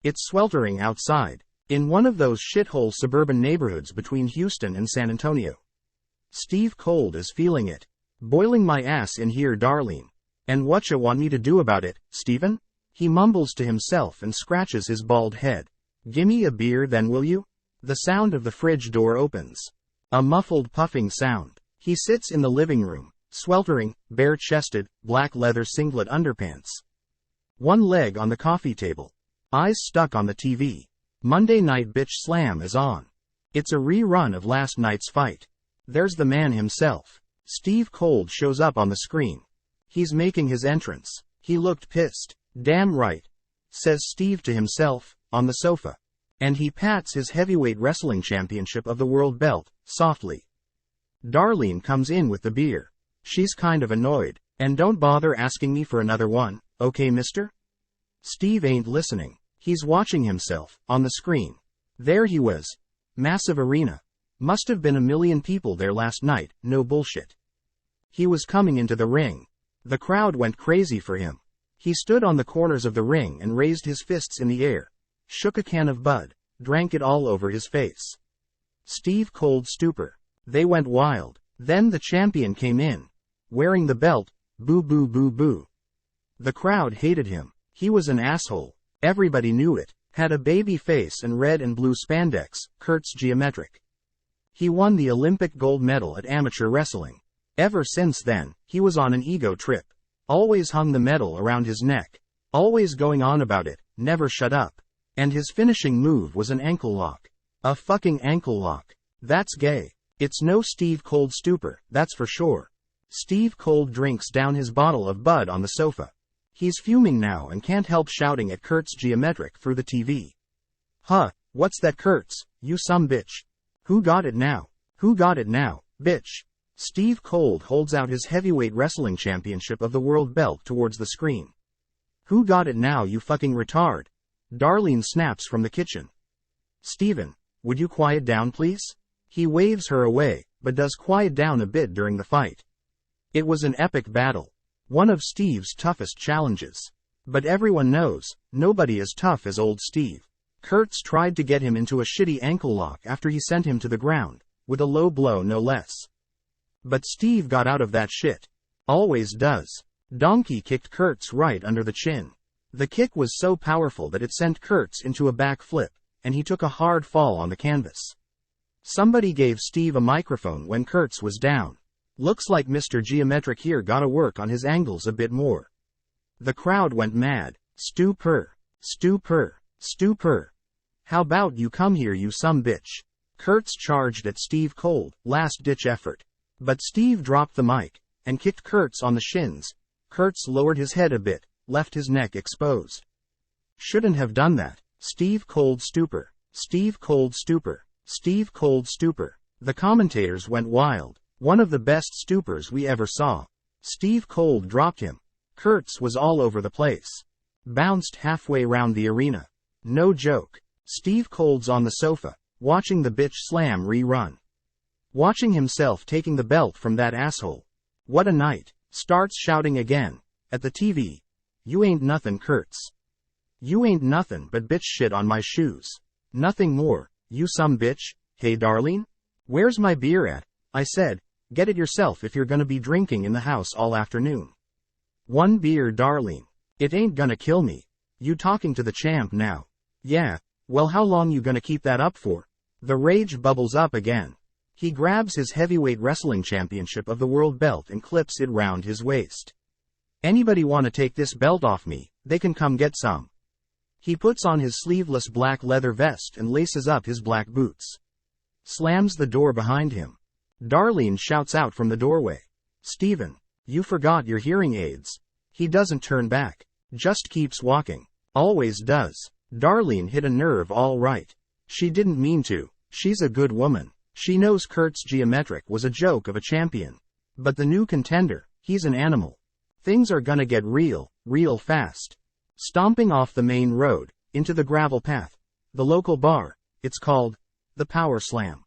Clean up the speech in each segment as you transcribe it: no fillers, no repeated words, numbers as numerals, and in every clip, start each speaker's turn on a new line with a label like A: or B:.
A: It's sweltering outside, in one of those shithole suburban neighborhoods between Houston and San Antonio. Steve Cold is feeling it. Boiling my ass in here, Darlene. And whatcha want me to do about it, Steven? He mumbles to himself and scratches his bald head. Gimme a beer then, will you? The sound of the fridge door opens. A muffled puffing sound. He sits in the living room, sweltering, bare-chested, black leather singlet underpants. One leg on the coffee table. Eyes stuck on the TV. Monday Night Bitch Slam is on. It's a rerun of last night's fight. There's the man himself. Steve Cold shows up on the screen. He's making his entrance. He looked pissed. Damn right, says Steve to himself, on the sofa. And he pats his heavyweight wrestling championship of the world belt, softly. Darlene comes in with the beer. She's kind of annoyed. And don't bother asking me for another one, okay, mister? Steve ain't listening. He's watching himself, on the screen. There he was. Massive arena. Must have been 1 million people there last night, no bullshit. He was coming into the ring. The crowd went crazy for him. He stood on the corners of the ring and raised his fists in the air, shook a can of Bud, drank it all over his face. Steve Cold stupor. They went wild. Then the champion came in, wearing the belt, boo boo boo boo. The crowd hated him. He was an asshole. Everybody knew it. Had a baby face and red and blue spandex, Kurt's geometric. He won the Olympic gold medal at amateur wrestling. Ever since then, he was on an ego trip. Always hung the medal around his neck. Always going on about it, never shut up. And his finishing move was an ankle lock. A fucking ankle lock. That's gay. It's no Steve Cold stupor, that's for sure. Steve Cold drinks down his bottle of Bud on the sofa. He's fuming now and can't help shouting at Kurt's geometric through the TV. Huh, what's that, Kurtz, you some bitch? Who got it now? Who got it now, bitch? Steve Cold holds out his heavyweight wrestling championship of the world belt towards the screen. Who got it now, you fucking retard? Darlene snaps from the kitchen. Steven, would you quiet down please? He waves her away, but does quiet down a bit during the fight. It was an epic battle. One of Steve's toughest challenges. But everyone knows, nobody as tough as old Steve. Kurtz tried to get him into a shitty ankle lock after he sent him to the ground, with a low blow no less. But Steve got out of that shit. Always does. Donkey kicked Kurtz right under the chin. The kick was so powerful that it sent Kurtz into a back flip, and he took a hard fall on the canvas. Somebody gave Steve a microphone when Kurtz was down. Looks like Mr. Geometric here gotta work on his angles a bit more. The crowd went mad. Stupor. Stupor. Stupor. How about you come here, you some bitch? Kurtz charged at Steve Cold, last-ditch effort. But Steve dropped the mic, and kicked Kurtz on the shins. Kurtz lowered his head a bit, left his neck exposed. Shouldn't have done that. Steve Cold stupor. Steve Cold stupor. Steve Cold stupor. The commentators went wild. One of the best stupors we ever saw. Steve Cold dropped him. Kurtz was all over the place. Bounced halfway round the arena. No joke. Steve Cold's on the sofa, watching the bitch slam rerun. Watching himself taking the belt from that asshole. What a night. Starts shouting again, at the TV. You ain't nothin', Kurtz. You ain't nothin' but bitch shit on my shoes. Nothing more, you some bitch. Hey Darlene? Where's my beer at? I said, get it yourself if you're gonna be drinking in the house all afternoon. One beer, Darlene. It ain't gonna kill me. You talking to the champ now. Yeah, well how long you gonna keep that up for? The rage bubbles up again. He grabs his heavyweight wrestling championship of the world belt and clips it round his waist. Anybody wanna take this belt off me, they can come get some. He puts on his sleeveless black leather vest and laces up his black boots. Slams the door behind him. Darlene shouts out from the doorway. Steven, you forgot your hearing aids. He doesn't turn back. Just keeps walking. Always does. Darlene hit a nerve all right. She didn't mean to. She's a good woman. She knows Kurt's geometric was a joke of a champion. But the new contender, he's an animal. Things are gonna get real fast. Stomping off the main road, into the gravel path. The local bar, it's called, the Power Slam.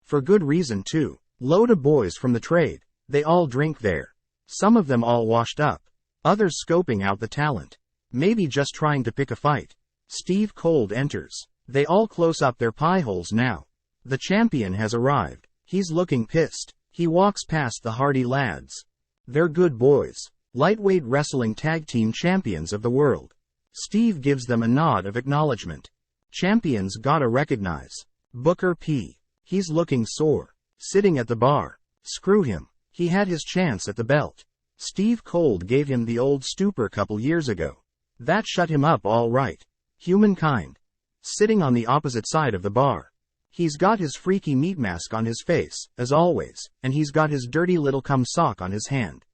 A: For good reason too. Load of boys from the trade. They all drink there. Some of them all washed up. Others scoping out the talent. Maybe just trying to pick a fight. Steve Cold enters. They all close up their pie holes now. The champion has arrived. He's looking pissed. He walks past the Hardy lads. They're good boys. Lightweight wrestling tag team champions of the world. Steve gives them a nod of acknowledgement. Champions gotta recognize. Booker P. He's looking sore. Sitting at the bar. Screw him. He had his chance at the belt. Steve Cold gave him the old stupor couple years ago. That shut him up all right. Humankind. Sitting on the opposite side of the bar. He's got his freaky meat mask on his face, as always, and he's got his dirty little cum sock on his hand.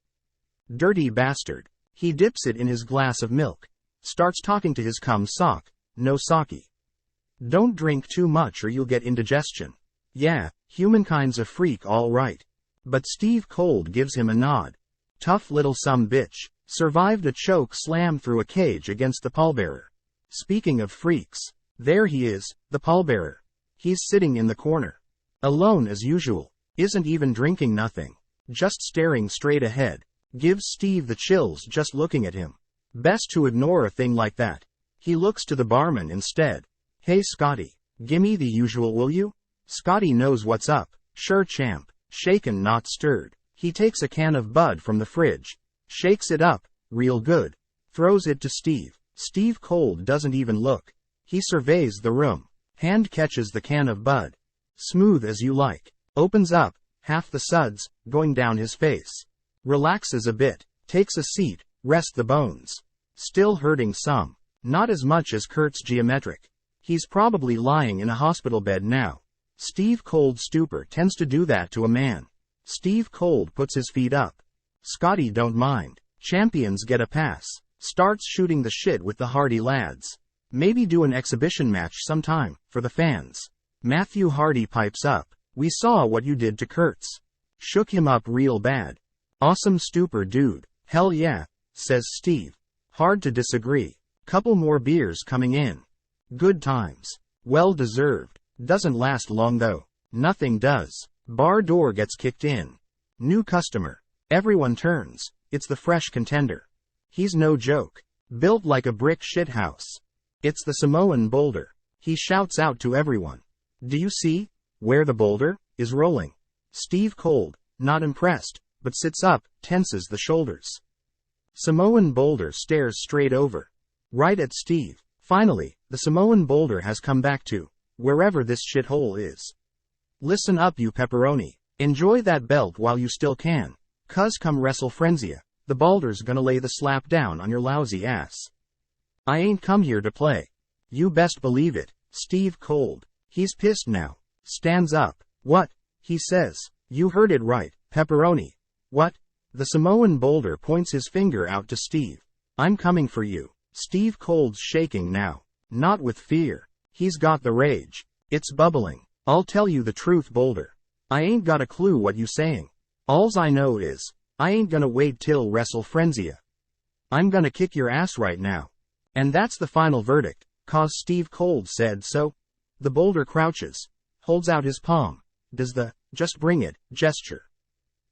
A: Dirty bastard. He dips it in his glass of milk. Starts talking to his cum sock. No sake. Don't drink too much or you'll get indigestion. Yeah, humankind's a freak all right. But Steve Cold gives him a nod. Tough little bitch. Survived a choke slam through a cage against the pallbearer. Speaking of freaks, there he is, the pallbearer. He's sitting in the corner. Alone as usual. Isn't even drinking nothing. Just staring straight ahead. Gives Steve the chills just looking at him. Best to ignore a thing like that. He looks to the barman instead. Hey Scotty, gimme the usual will you? Scotty knows what's up. Sure champ. Shaken not stirred. He takes a can of Bud from the fridge. Shakes it up, real good. Throws it to Steve. Steve Cold doesn't even look. He surveys the room. Hand catches the can of Bud. Smooth as you like. Opens up, half the suds, going down his face. Relaxes a bit. Takes a seat, rest the bones. Still hurting some. Not as much as Kurt's geometric. He's probably lying in a hospital bed now. Steve Cold stupor tends to do that to a man. Steve Cold puts his feet up. Scotty don't mind. Champions get a pass. Starts shooting the shit with the Hardy lads. Maybe do an exhibition match sometime, for the fans. Matthew Hardy pipes up. We saw what you did to Kurtz. Shook him up real bad. Awesome stupor dude. Hell yeah, says Steve. Hard to disagree. Couple more beers coming in. Good times. Well deserved. Doesn't last long though. Nothing does. Bar door gets kicked in. New customer. Everyone turns. It's the fresh contender. He's no joke. Built like a brick shithouse. It's the Samoan Boulder. He shouts out to everyone. Do you see? Where the boulder is rolling. Steve Cold, not impressed, but sits up, tenses the shoulders. Samoan Boulder stares straight over. Right at Steve. Finally, the Samoan Boulder has come back to wherever this shithole is. Listen up you pepperoni. Enjoy that belt while you still can. 'Cause come WrestleFrenzia, the Boulder's gonna lay the slap down on your lousy ass. I ain't come here to play. You best believe it. Steve Cold. He's pissed now. Stands up. What? He says. You heard it right, pepperoni. What? The Samoan Boulder points his finger out to Steve. I'm coming for you. Steve Cold's shaking now. Not with fear. He's got the rage. It's bubbling. I'll tell you the truth, Boulder. I ain't got a clue what you saying. Alls I know is, I ain't gonna wait till WrestleFrenzia. I'm gonna kick your ass right now. And that's the final verdict, 'cause Steve Cold said so. The Boulder crouches. Holds out his palm. Does the, just bring it, gesture.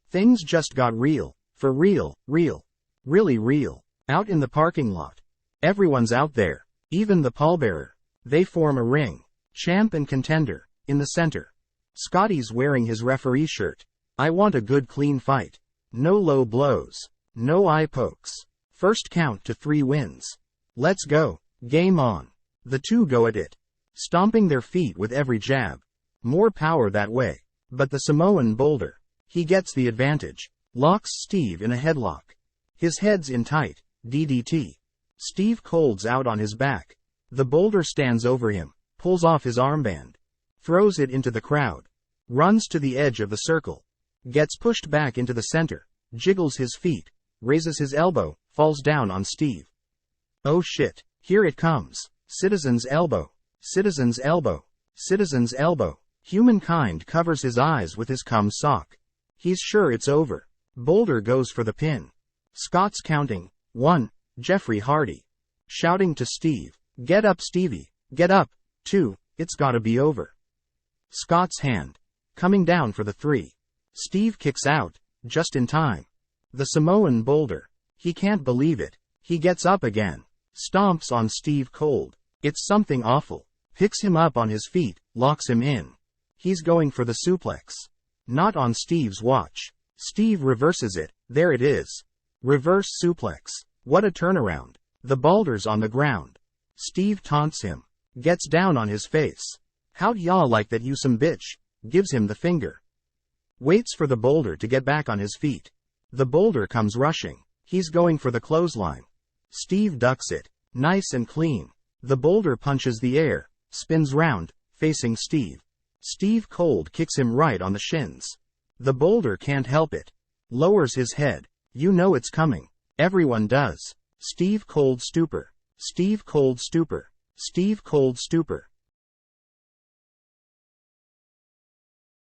A: Things just got real. For real, real. Really real. Out in the parking lot. Everyone's out there. Even the pallbearer. They form a ring. Champ and contender. In the center. Scotty's wearing his referee shirt. I want a good clean fight. No low blows. No eye pokes. First count to 3 wins. Let's go. Game on. The two go at it. Stomping their feet with every jab. More power that way. But the Samoan Boulder. He gets the advantage. Locks Steve in a headlock. His head's in tight. DDT. Steve Cold's out on his back. The Boulder stands over him. Pulls off his armband. Throws it into the crowd. Runs to the edge of the circle. Gets pushed back into the center. Jiggles his feet. Raises his elbow. Falls down on Steve. Oh shit. Here it comes. Citizen's elbow. Citizen's elbow. Citizen's elbow. Humankind covers his eyes with his cum sock. He's sure it's over. Boulder goes for the pin. Scott's counting. 1. Jeffrey Hardy. Shouting to Steve. Get up Stevie. Get up. 2. It's gotta be over. Scott's hand. Coming down for the 3. Steve kicks out. Just in time. The Samoan Boulder. He can't believe it. He gets up again. Stomps on Steve Cold. It's something awful. Picks him up on his feet, locks him in. He's going for the suplex. Not on Steve's watch. Steve reverses it. There it is. Reverse suplex. What a turnaround. The boulder's on the ground. Steve taunts him. Gets down on his face. How'd y'all like that, you some bitch? Gives him the finger. Waits for the boulder to get back on his feet. The boulder comes rushing. He's going for the clothesline. Steve ducks it. Nice and clean. The boulder punches the air, spins round, facing Steve. Steve Cold kicks him right on the shins. The boulder can't help it. Lowers his head. You know it's coming. Everyone does. Steve Cold stupor. Steve Cold stupor. Steve Cold stupor.